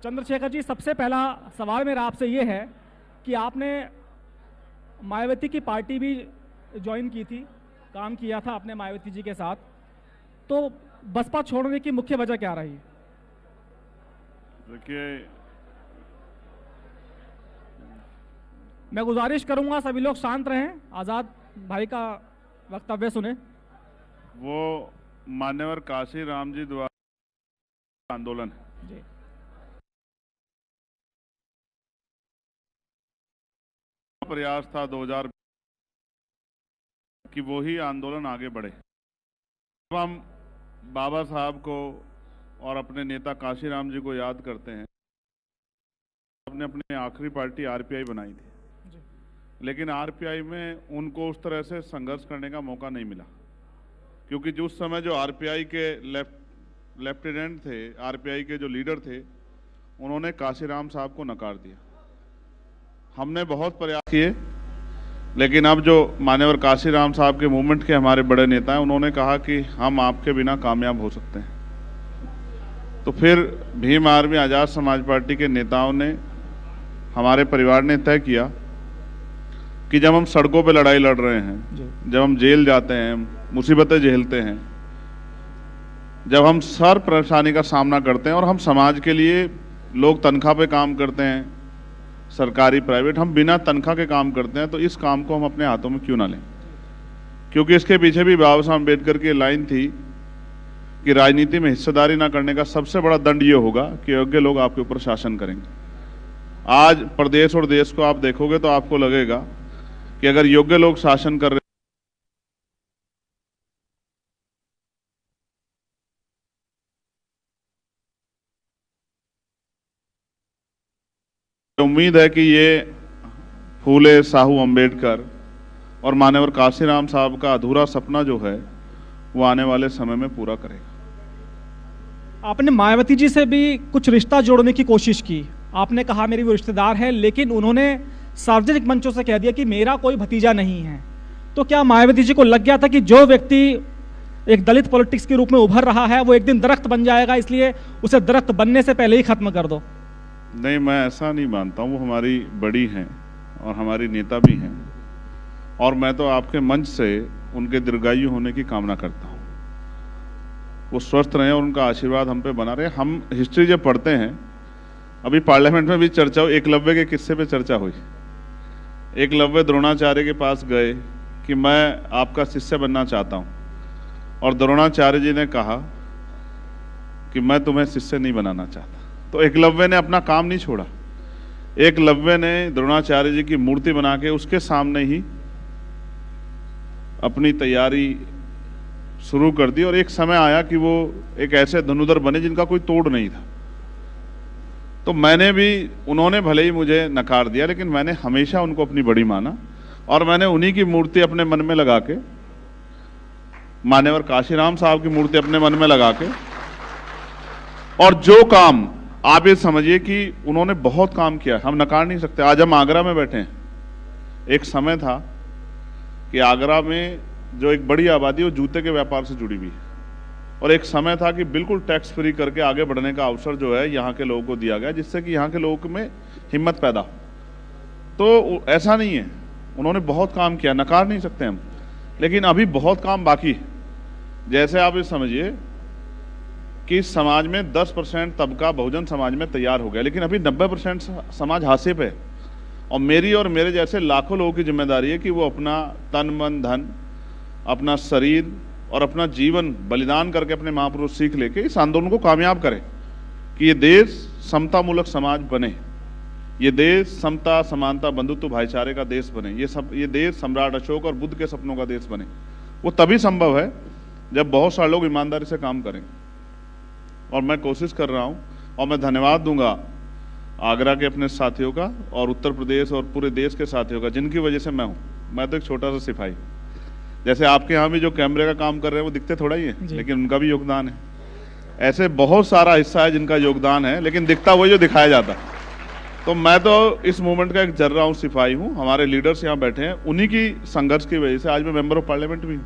चंद्रशेखर जी, सबसे पहला सवाल मेरा आपसे ये है कि आपने मायावती की पार्टी भी ज्वाइन की थी, काम किया था आपने मायावती जी के साथ, तो बसपा छोड़ने की मुख्य वजह क्या रही? देखिए, मैं गुजारिश करूंगा सभी लोग शांत रहें, आज़ाद भाई का वक्तव्य सुने। वो मान्यवर काशी राम जी द्वारा आंदोलन है जी। प्रयास था 2000 कि वो ही आंदोलन आगे बढ़े। जब हम बाबा साहब को और अपने नेता काशी राम जी को याद करते हैं, आपने अपनी आखिरी पार्टी आरपीआई बनाई थी जी। लेकिन आरपीआई में उनको उस तरह से संघर्ष करने का मौका नहीं मिला, क्योंकि जो उस समय जो आरपीआई के लेफ्टिनेंट थे, आरपीआई के जो लीडर थे, उन्होंने काशीराम साहब को नकार दिया। हमने बहुत प्रयास किए, लेकिन अब जो मान्यवर काशीराम साहब के मूवमेंट के हमारे बड़े नेता हैं, उन्होंने कहा कि हम आपके बिना कामयाब हो सकते हैं। तो फिर भीम आर्मी आज़ाद समाज पार्टी के नेताओं ने, हमारे परिवार ने तय किया कि जब हम सड़कों पर लड़ाई लड़ रहे हैं, जब हम जेल जाते हैं, मुसीबतें झेलते हैं, जब हम सर परेशानी का सामना करते हैं और हम समाज के लिए, लोग तनख्वाह पे काम करते हैं, सरकारी प्राइवेट, हम बिना तनख्वाह के काम करते हैं, तो इस काम को हम अपने हाथों में क्यों ना लें? क्योंकि इसके पीछे भी बाबा साहब अम्बेडकर की लाइन थी कि राजनीति में हिस्सेदारी ना करने का सबसे बड़ा दंड ये होगा कि योग्य लोग आपके ऊपर शासन करेंगे। आज प्रदेश और देश को आप देखोगे तो आपको लगेगा कि अगर योग्य लोग शासन कर रहे, उम्मीद है कि ये फूले साहू अम्बेडकर और मान्यवर काशीराम साहब का अधूरा सपना जो है वो आने वाले समय में पूरा करेगा। आपने मायावती जी से भी कुछ रिश्ता जोड़ने की कोशिश की, आपने कहा मेरी वो रिश्तेदार है, लेकिन उन्होंने सार्वजनिक मंचों से कह दिया कि मेरा कोई भतीजा नहीं है। तो क्या मायावती जी को लग गया था कि जो व्यक्ति एक दलित पॉलिटिक्स के रूप में उभर रहा है वो एक दिन दरख्त बन जाएगा, इसलिए उसे दरख्त बनने से पहले ही खत्म कर दो? नहीं, मैं ऐसा नहीं मानता हूँ। वो हमारी बड़ी हैं और हमारी नेता भी हैं, और मैं तो आपके मंच से उनके दीर्घायु होने की कामना करता हूँ। वो स्वस्थ रहें और उनका आशीर्वाद हम पे बना रहे। हम हिस्ट्री जब पढ़ते हैं, अभी पार्लियामेंट में भी चर्चा हुई, एकलव्य के किस्से पे चर्चा हुई। एकलव्य द्रोणाचार्य के पास गए कि मैं आपका शिष्य बनना चाहता हूँ, और द्रोणाचार्य जी ने कहा कि मैं तुम्हें शिष्य नहीं बनाना चाहता। तो एकलव्य ने अपना काम नहीं छोड़ा। एकलव्य ने द्रोणाचार्य जी की मूर्ति बना के उसके सामने ही अपनी तैयारी शुरू कर दी, और एक समय आया कि वो एक ऐसे धनुधर बने जिनका कोई तोड़ नहीं था। तो मैंने भी, उन्होंने भले ही मुझे नकार दिया, लेकिन मैंने हमेशा उनको अपनी बड़ी माना, और मैंने उन्हीं की मूर्ति अपने मन में लगा के, मान्यवर काशीराम साहब की मूर्ति अपने मन में लगा के, और जो काम, आप ये समझिए कि उन्होंने बहुत काम किया, हम नकार नहीं सकते। आज हम आगरा में बैठे हैं। एक समय था कि आगरा में जो एक बड़ी आबादी वो जूते के व्यापार से जुड़ी हुई है, और एक समय था कि बिल्कुल टैक्स फ्री करके आगे बढ़ने का अवसर जो है यहाँ के लोगों को दिया गया, जिससे कि यहाँ के लोगों में हिम्मत पैदा हो। तो ऐसा नहीं है, उन्होंने बहुत काम किया, नकार नहीं सकते हम, लेकिन अभी बहुत काम बाकी है। जैसे आप ये समझिए कि समाज में 10% तबका बहुजन समाज में तैयार हो गया, लेकिन अभी 90% समाज हाशिए पे है। और मेरी और मेरे जैसे लाखों लोगों की जिम्मेदारी है कि वो अपना तन मन धन, अपना शरीर और अपना जीवन बलिदान करके अपने महापुरुष सीख लेके इस आंदोलन को कामयाब करें कि ये देश समता मूलक समाज बने, ये देश समता, समानता, बंधुत्व, भाईचारे का देश बने, ये देश सम्राट अशोक और बुद्ध के सपनों का देश बने। वो तभी संभव है जब बहुत सारे लोग ईमानदारी से काम करें, और मैं कोशिश कर रहा हूं। और मैं धन्यवाद दूंगा आगरा के अपने साथियों का और उत्तर प्रदेश और पूरे देश के साथियों का, जिनकी वजह से मैं तो एक छोटा सा सिपाही। जैसे आपके यहाँ भी जो कैमरे का काम कर रहे हैं वो दिखते थोड़ा ही है, लेकिन उनका भी योगदान है। ऐसे बहुत सारा हिस्सा है जिनका योगदान है, लेकिन दिखता वही जो दिखाया जाता है। तो मैं तो इस मूवमेंट का एक जर्रा हूँ, सिपाही हूँ। हमारे लीडर्स यहाँ बैठे हैं, उन्हीं की संघर्ष की वजह से आज मैं मेंबर ऑफ पार्लियामेंट भी हूँ।